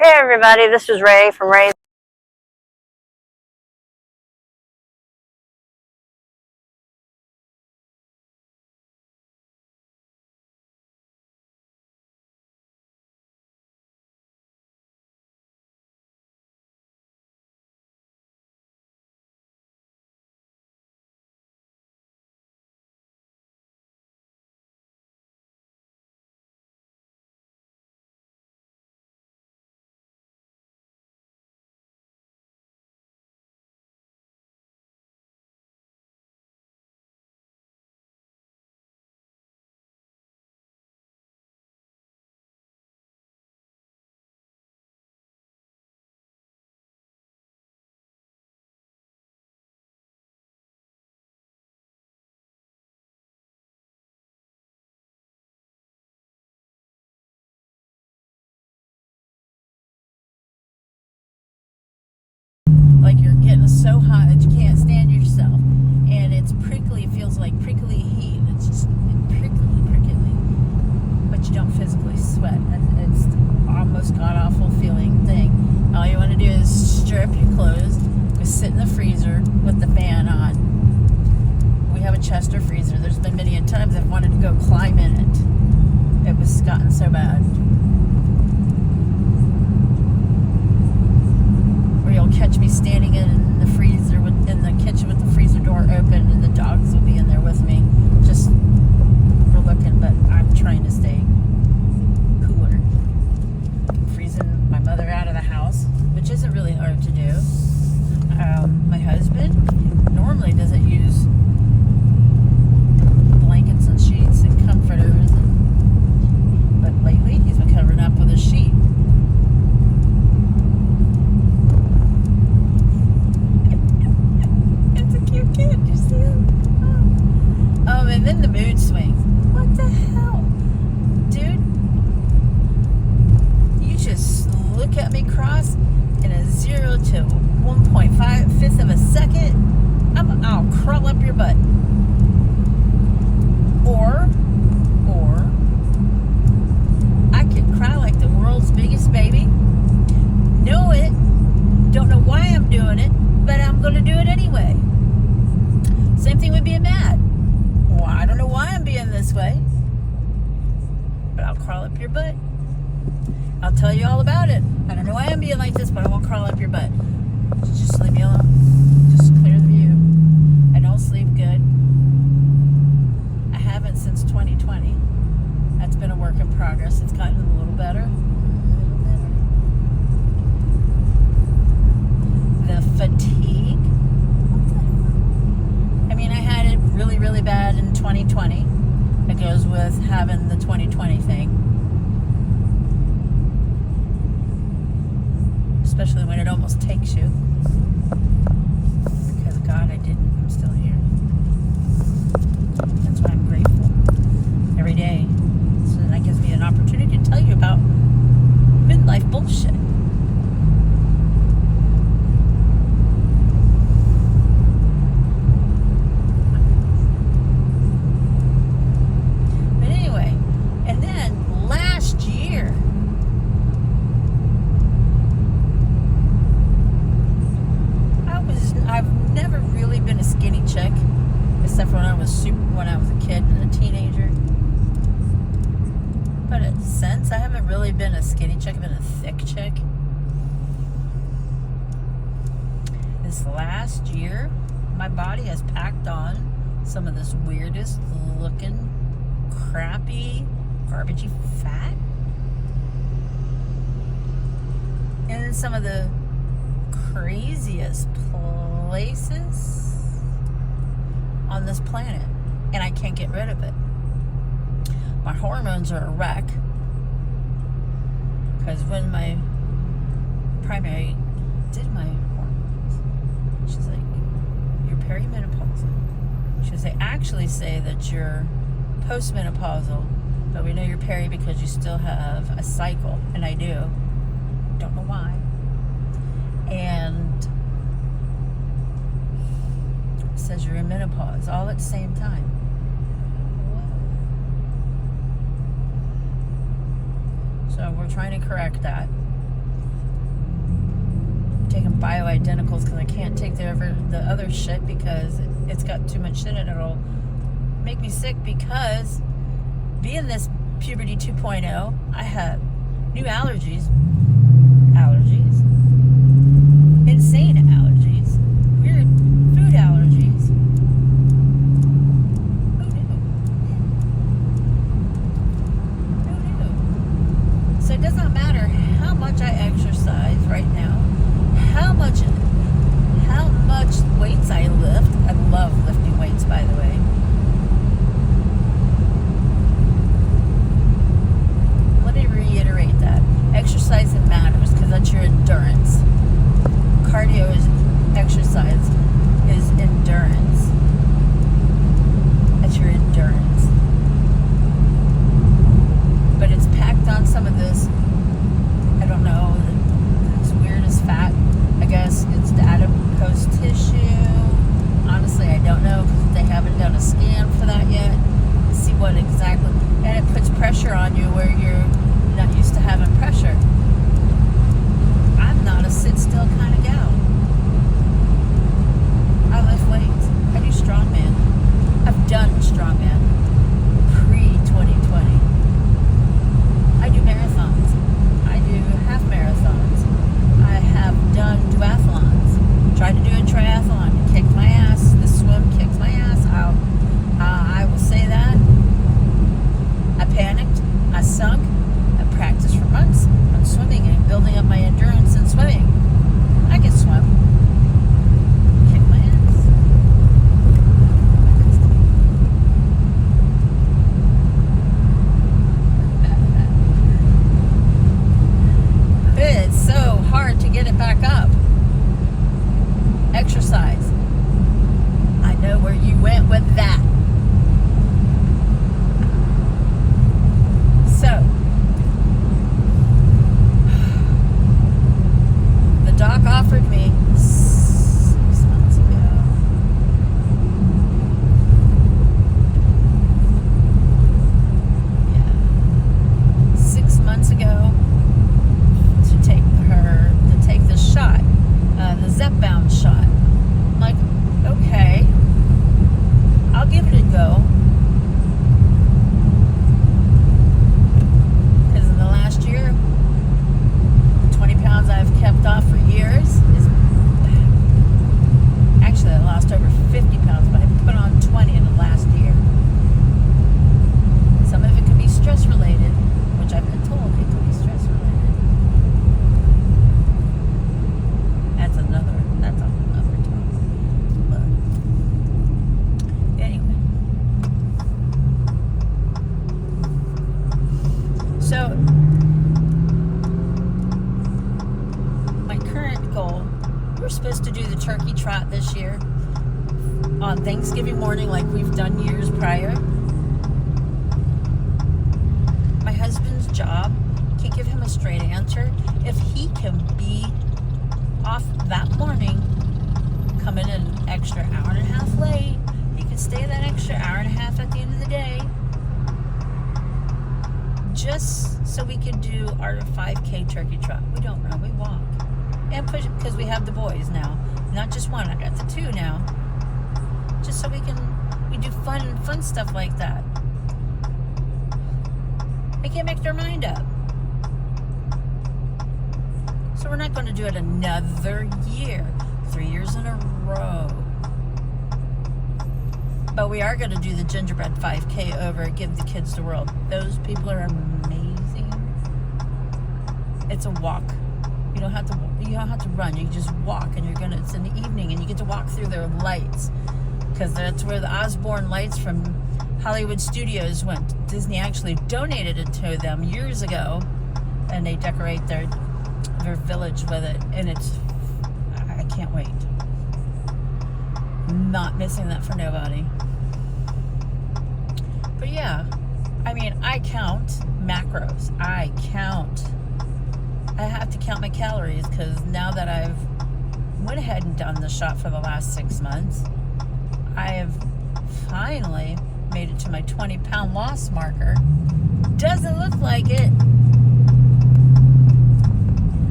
Hey everybody, this is Rae from Rae. Like you're getting so hot that you can't stand yourself, and it's prickly. It feels like prickly heat. It's just prickly, but you don't physically sweat, and it's almost god awful feeling thing. All you want to do is strip your clothes, go sit in the freezer with the fan on. We have a Chester freezer. There's been many times I've wanted to go climb in it. It was gotten so bad. You'll catch me standing in the freezer in the kitchen with the freezer door open, and the dogs will be in there with me. Just we're looking, but I'm trying to stay cooler. Freezing my mother out of the house, which isn't really hard to do. My husband normally doesn't use blankets and sheets and comforters, but lately he's been covering up with a sheet. And then the mood swings. What the hell? Dude, you just look at me cross in a 0 to 1.5 of a second. I'll crawl up your butt. Or I could cry like the world's biggest baby. Know it. Don't know why I'm doing it, but I'm going to do it anyway. Same thing with being mad. Well, I don't know why I'm being this way, but I'll crawl up your butt. I'll tell you all about it. I don't know why I'm being like this, but I won't crawl up your butt. Just leave me alone. Just clear the view. I don't sleep good. I haven't since 2020. That's been a work in progress. It's gotten a little better. The fatigue. I had it really, really bad in 2020. It goes with having the 2020 thing. Especially when it almost takes you. Because God, I didn't. I'm still here. That's why I'm grateful. Every day. So that gives me an opportunity to tell you about midlife bullshit. Except when I was a kid and a teenager. But since I haven't really been a skinny chick, I've been a thick chick. This last year, my body has packed on some of this weirdest looking, crappy, garbagey fat. And some of the craziest places on this planet, and I can't get rid of it. My hormones are a wreck, because when my primary did my hormones, she's like, you're perimenopausal. She goes, they actually say that you're postmenopausal, but we know you're peri because you still have a cycle, and I do. Don't know why. And says you're in menopause all at the same time. So we're trying to correct that. taking bioidenticals because I can't take the other shit because it's got too much in it. It'll make me sick because being this puberty 2.0, I have new allergies, insane allergies, weird food allergies. Who knew? So it does not matter how much I exercise right now, how much weights I lift. I love lifting weights, by the way. Let me reiterate that. Exercising matters because that's your endurance. Cardio is exercise, is endurance. That's your endurance. But it's packed on some of this, I don't know, this weird as fat. I guess it's the adipose tissue. Honestly, I don't know because they haven't done a scan for that yet to see what exactly. And it puts pressure on you where you're not used to having pressure. I'm not a sit-still kind of gal. I lift weights. I do strongman. I've done strongman pre-2020. I do marathons. I do half marathons. I have done duathlons. Tried to do a triathlon. It kicked my ass. The swim kicked my ass. I will say that. I panicked. I sunk. I practiced for months on swimming and building up my endurance in swimming. I can swim. Kick my ass. It's so hard to get it back up. Exercise. I know where you went with that. So, the doc offered me 6 months ago. Yeah. 6 months ago to take the shot, the Zepbound shot. I'm like, okay, I'll give it a go. Because in the last year, the 20 pounds I've kept off for years is actually I lost over 50 pounds, but I put on 20 in the last year. Some of it could be stress related, which I've been told it could be stress related. That's another topic. But anyway. So my current goal, we're supposed to do the turkey trot this year on Thanksgiving morning like we've done years prior. My husband's job, can't give him a straight answer. If he can be off that morning, come in an extra hour and a half late, he can stay that extra hour and a half at the end of the day, just so we can do our 5K turkey trot. We don't run, we walk. And push it because we have the boys now. Not just one, I got the two now. Just so we do fun stuff like that. They can't make their mind up. So we're not going to do it another year, 3 years in a row. But we are going to do the gingerbread 5K over at Give the Kids the World. Those people are amazing. It's a walk. You don't have to run. You just walk, and it's in the evening, and you get to walk through their lights, because that's where the Osborne lights from Hollywood Studios went. Disney actually donated it to them years ago, and they decorate their village with it, and I can't wait. Not missing that for nobody. But yeah, I mean, I count macros. I have to count my calories, because now that I've went ahead and done the shot for the last 6 months, I have finally made it to my 20-pound loss marker. Doesn't look like it.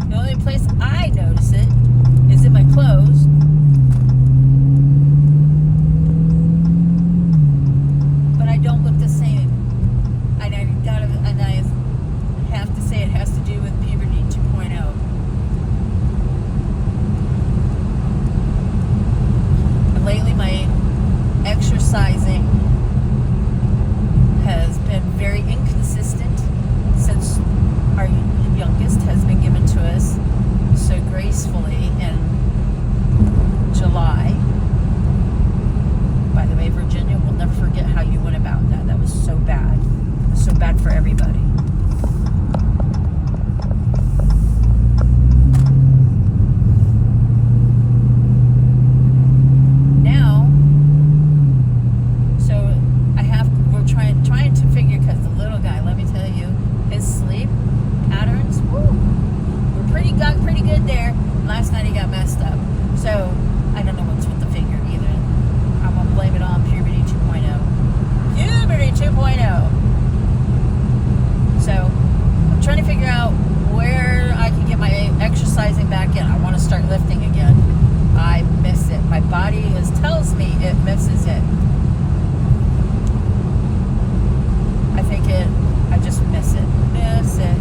The only place I notice it closed. But I don't look the same. And I have to say it has to do with puberty 2.0. And lately my exercising has been very inconsistent since our youngest has been given to us so gracefully in July. By the way, Virginia, we'll never forget how you went about that. That was so bad. It was so bad for everybody. Now, so we're trying to figure, because the little guy, let me tell you, his sleep patterns, got pretty good there. Last night he got messed up. So I don't know what's with the finger either. I'm gonna blame it on puberty 2.0. Puberty 2.0. So I'm trying to figure out where I can get my exercising back in. I want to start lifting again. I miss it. My body tells me it misses it. I just miss it. Miss it.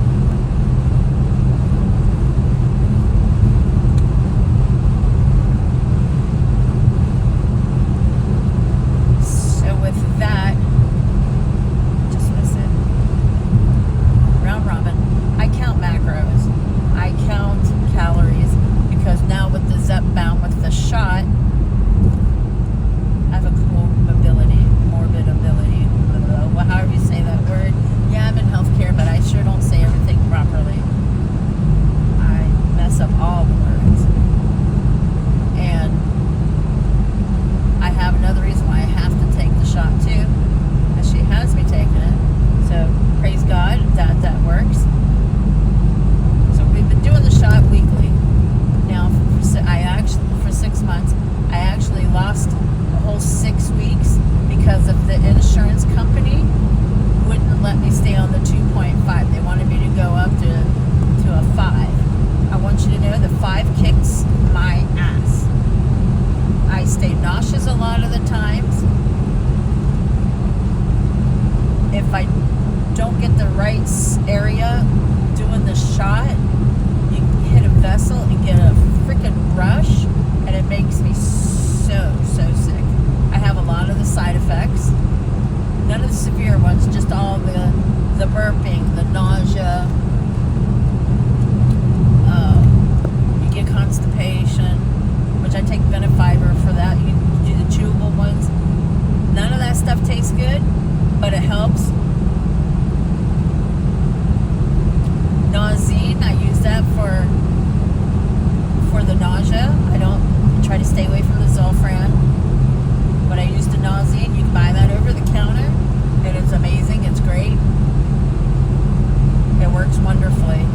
If I don't get the right area doing the shot, you hit a vessel and get a freaking rush, and it makes me so sick. I have a lot of the side effects, none of the severe ones, just all the burping, the nausea, you get constipation, which I take Benefiber for that. You can do the chewable ones. None of that stuff tastes good, but it helps. Nauzene, I use that for the nausea. I try to stay away from the Zofran, but I use the Nauzene. You can buy that over the counter, and it's amazing. It's great. It works wonderfully,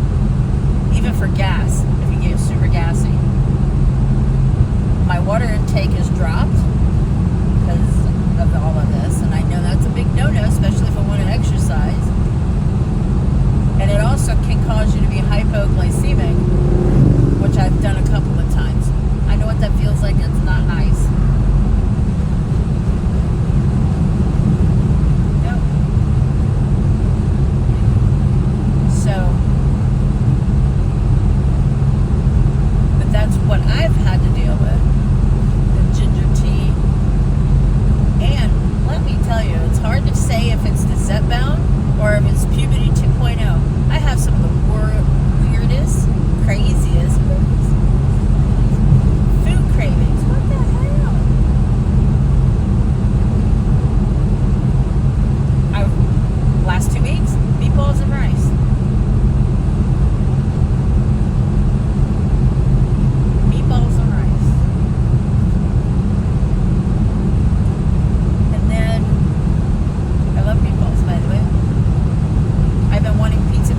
even for gas. If you get super gassy, my water intake has dropped because of all of this, and I know that's a big no-no, especially if I want to exercise. And it also can cause you to be hypoglycemic, which I've done a couple of times. I know what that feels like. It's not nice. No. So, but that's what I've had to deal with. The ginger tea. And let me tell you, it's hard to say if it's the Zepbound or if it's puberty 2.0. I have some of the weirdest, craziest food cravings. What the hell? Last 2 weeks, meatballs and rice. Meatballs and rice. And then, I love meatballs, by the way. I've been wanting pizza.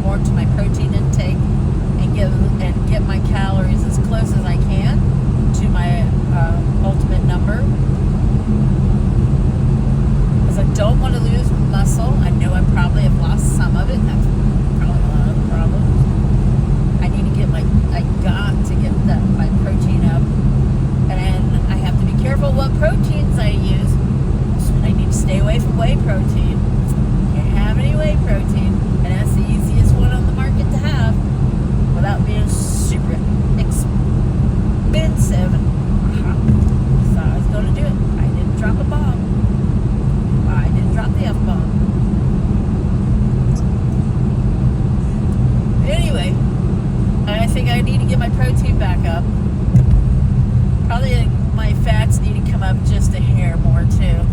more to my protein intake and get my calories as close as I can to my ultimate number. Because I don't want to lose muscle. I know I probably have lost some of it. That's probably one of the problems. I got to get my protein up. And I have to be careful what proteins I use. I need to stay away from whey protein. Can't have any whey protein. And that's the easiest one on the market to have without being super expensive. So I was going to do it. I didn't drop a bomb. I didn't drop the F-bomb. Anyway, I think I need to get my protein back up. Probably my fats need to come up just a hair more too.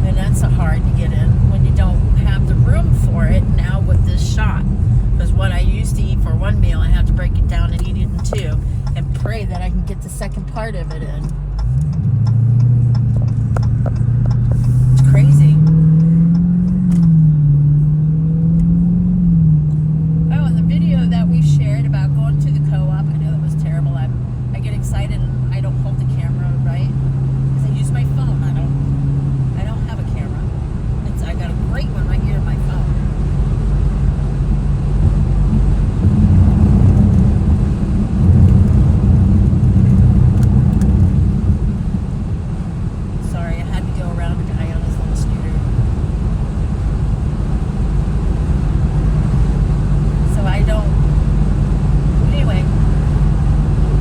And that's hard to get in when you don't have the room for it now with this shot. Because what I used to eat for one meal, I have to break it down and eat it in two. And pray that I can get the second part of it in. It's crazy. Oh, and the video that we shared about going to the co-op, I know that was terrible. I get excited and I don't hold the camera, right? Because I use my phone. I don't have a camera. I got a great one right here on my phone. Sorry, I had to go around a guy on his little scooter. So I don't. Anyway,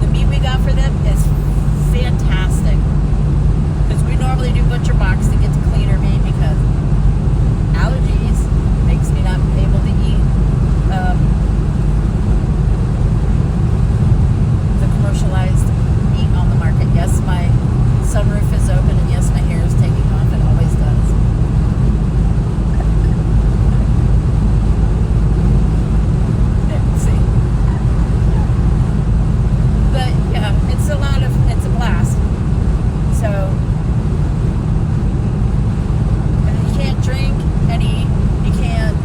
the meat we got for them is fantastic. Because we normally do butcher box to get the cleaner meat because allergies makes me not able to eat the commercialized meat on the market. Yes, my sunroof is open and yes, my hair is taking off. It always does. See? But yeah, it's a blast. So drink and eat, you can't,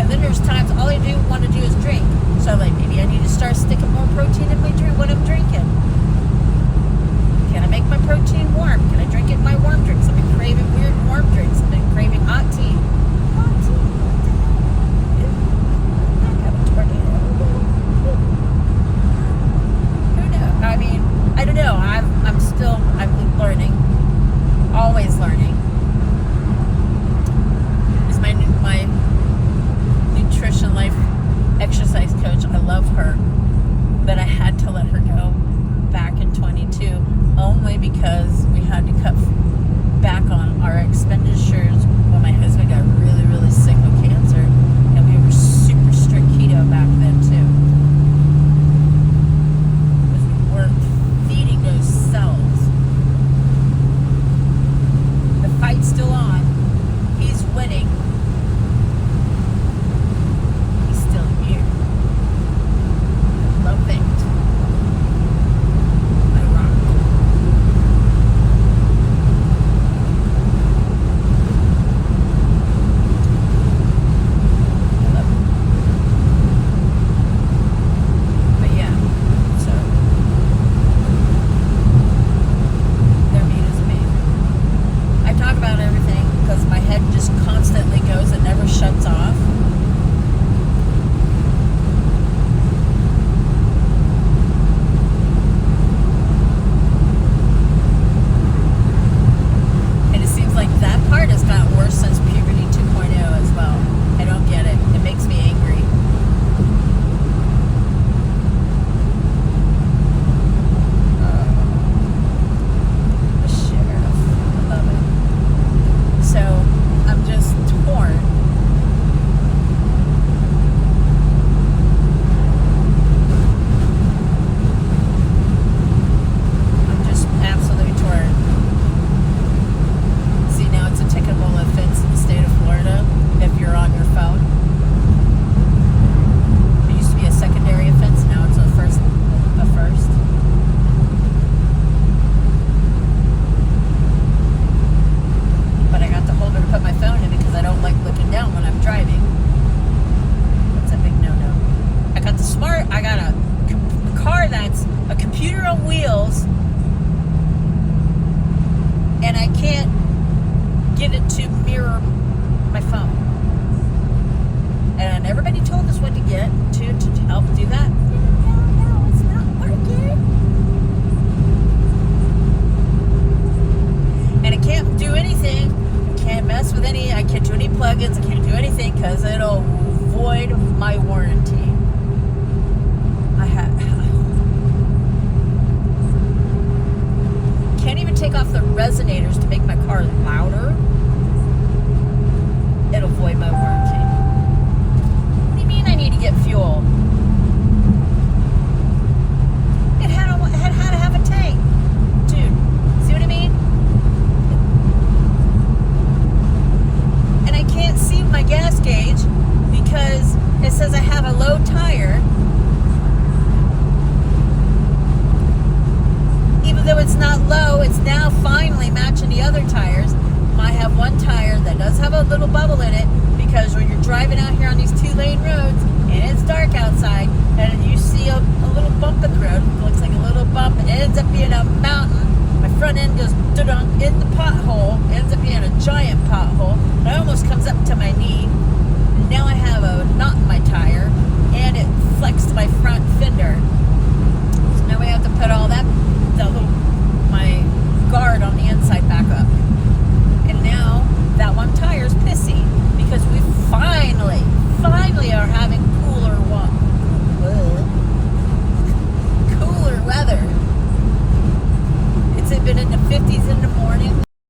and then there's times all I want to do is drink. So like maybe I need to start sticking more protein in my drink when I'm drinking. Can I make my protein warm? Can I drink it in my warm drinks? I've been craving weird warm drinks. I've been craving hot tea. Hot tea? I have a tornado. Who knows? I mean, I don't know. I'm learning. Always learning. My nutrition life exercise coach, I love her, but I had to let her go back in 22 only because we had to cut what to get to help do that. No, it's not working. And I can't do anything. I can't mess with any. I can't do any plugins. I can't do anything because it'll void my warranty. Can't even take off the resonators to make my car louder. It'll void my warranty. What do you mean I need to get fuel? It had to have a tank. Dude, see what I mean? And I can't see my gas gauge because it says I have a low tire. Even though it's not low, it's now finally matching the other tires. I have one tire that does have a little bubble in it because when you're driving out here on these 2-lane roads and it's dark outside and you see a little bump in the road, it looks like a little bump, and it ends up being a mountain. My front end goes in the pothole, ends up being a giant pothole. It almost comes up to my knee.